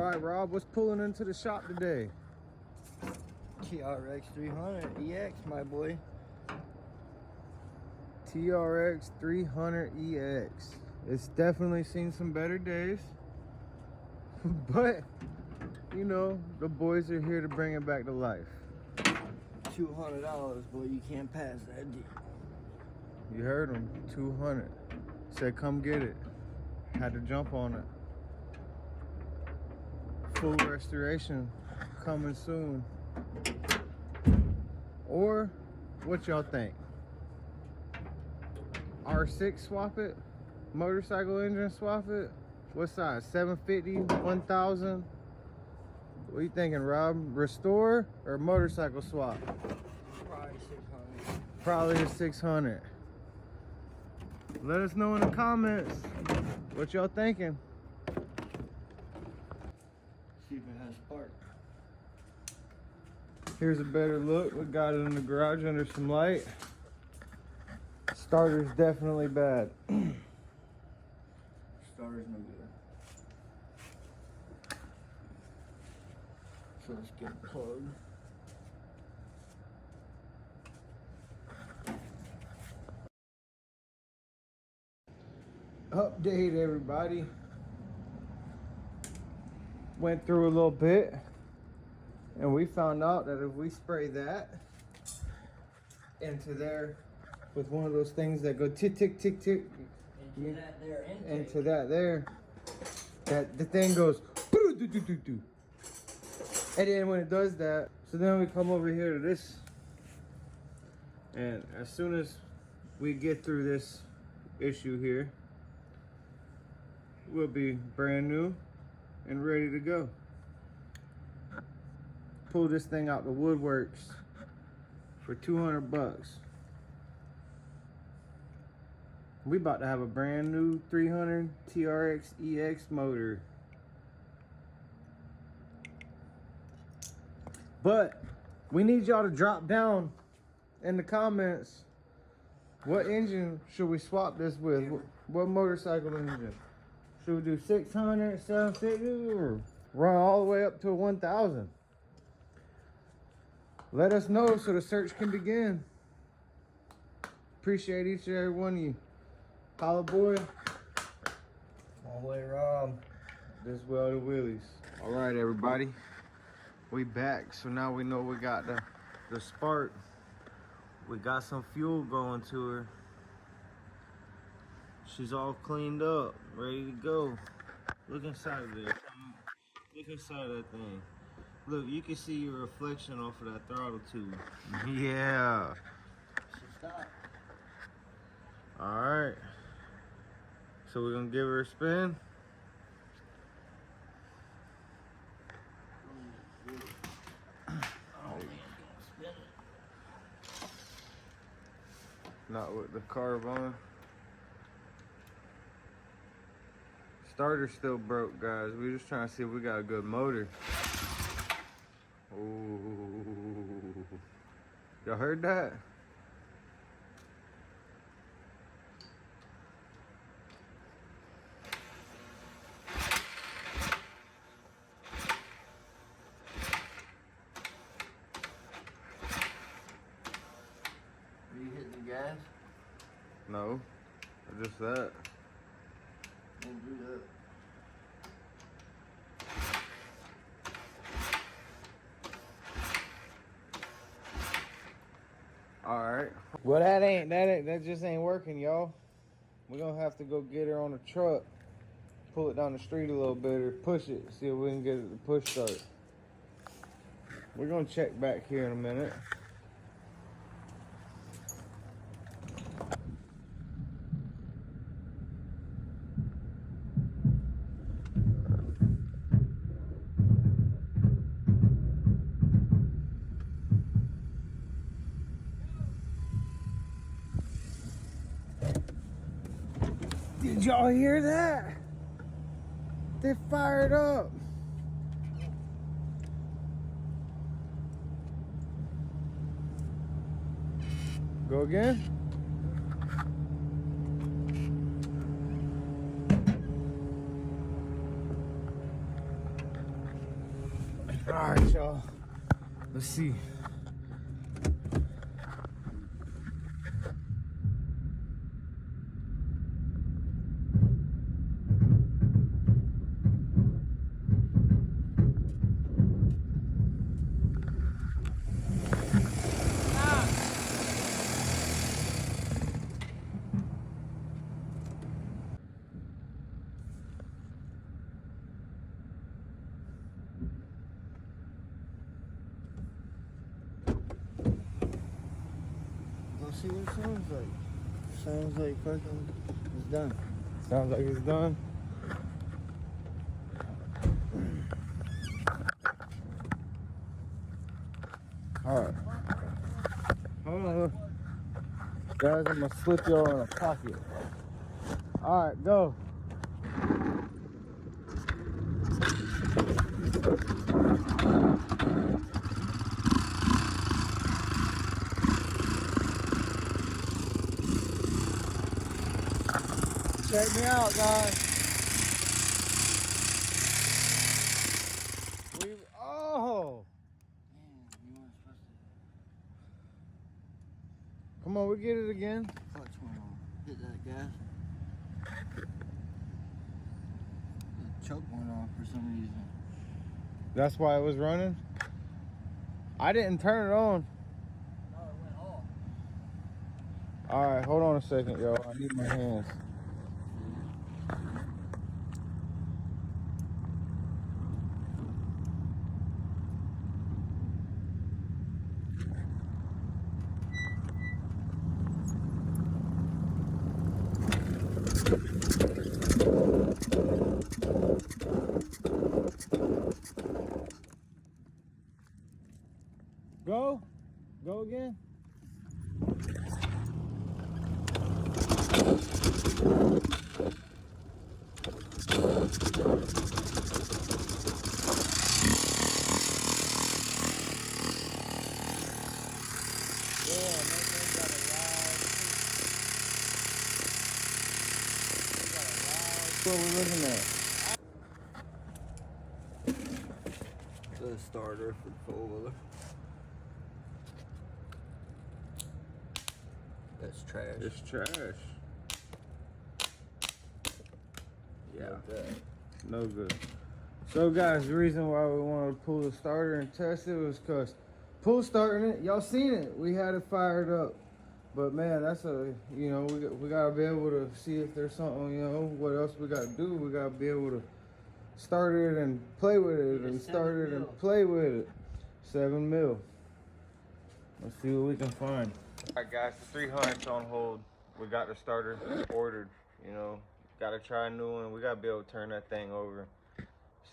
right, Rob, what's pulling into the shop today? TRX300EX, my boy. TRX300EX. It's definitely seen some better days. But, you know, the boys are here to bring it back to life. $200, boy, you can't pass that deal. You heard him, 200. Said come get it. Had to jump on it. Full restoration coming soon. Or what y'all think? R6 swap it? Motorcycle engine swap it? What size? 750? 1000? What are you thinking, Rob? Restore or motorcycle swap? Probably 600. Probably a 600. Let us know in the comments what y'all thinking. See if it has spark. Here's a better look. We got it in the garage under some light. Starter's definitely bad. Starter's no good. So let's get it plugged. Update, everybody. Went through a little bit and we found out that if we spray that into there with one of those things that go tick tick tick tick Into that there intake. into that there, that the thing goes doo, doo, doo, doo, doo. And then when it does that, so then we come over here to this, and as soon as we get through this issue here, we'll be brand new and ready to go. Pull this thing out the woodworks for 200 bucks. We about to have a brand new 300 TRX-EX motor. But we need y'all to drop down in the comments, what engine should we swap this with? What motorcycle engine? Should we do 600, 750, or run all the way up to a 1000? Let us know so the search can begin. Appreciate each and every one of you. Holla, boy. All the way, Rob. This well the Willies. All right, everybody. We back. So now we know we got the spark. We got some fuel going to her. She's all cleaned up, ready to go. Look inside of there. Look inside of that thing. Look, you can see your reflection off of that throttle tube. Yeah. Stop. All right. So we're gonna give her a spin. Not with the carb on. Starter's still broke, guys. We're just trying to see if we got a good motor. Ooh. Y'all heard that? Are you hitting the gas? No, just that. Don't do that. All right. Well, that just ain't working, y'all. We're gonna have to go get her on the truck, pull it down the street a little bit, or push it, see if we can get it to push start. We're gonna check back here in a minute. Did y'all hear that? They fired up. Go again. All right, y'all. Let's see. Let's see what it sounds like. Sounds like fucking it's done. Sounds like it's done. All right. Hold on. Guys, I'm gonna slip y'all in a pocket. All right, go. Check me out, guys. Oh! Damn, you weren't supposed Come on, we get it again. to. Clutch went on. Hit that gas. The choke went on for some reason. That's why it was running. I didn't turn it on. No, it went off. All right, hold on a second, yo. I need my hands. Go. Go again. What we're looking at. The starter for the four-wheeler. That's trash. It's trash. Yeah. Like that. No good. So guys, the reason why we wanted to pull the starter and test it was because pull starting it, y'all seen it. We had it fired up. But man, that's a, you know, we gotta be able to see if there's something, you know, what else we gotta do. We gotta be able to start it and play with it and start it and play with it. 7 mil. Let's see what we can find. All right guys, the 300's on hold. We got the starter ordered, you know. Gotta try a new one. We gotta be able to turn that thing over.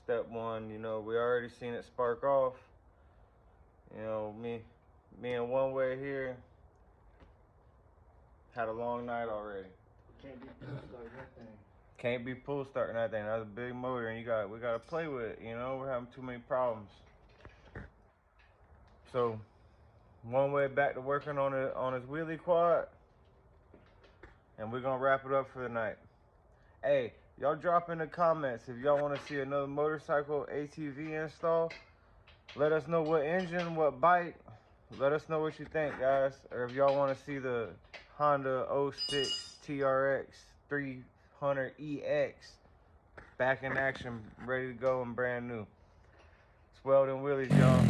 Step one, you know, we already seen it spark off. You know, me in one way here. Had a long night already. Can't be starting that thing. Can't be pull starting that thing. That's a big motor, and we gotta play with it. You know, we're having too many problems. So, one way back to working on his wheelie quad, and we're gonna wrap it up for the night. Hey, y'all drop in the comments if y'all want to see another motorcycle ATV install. Let us know what engine, what bike. Let us know what you think, guys. Or if y'all want to see the Honda 06 TRX300EX back in action, ready to go and brand new. It's Weldon Willies, y'all.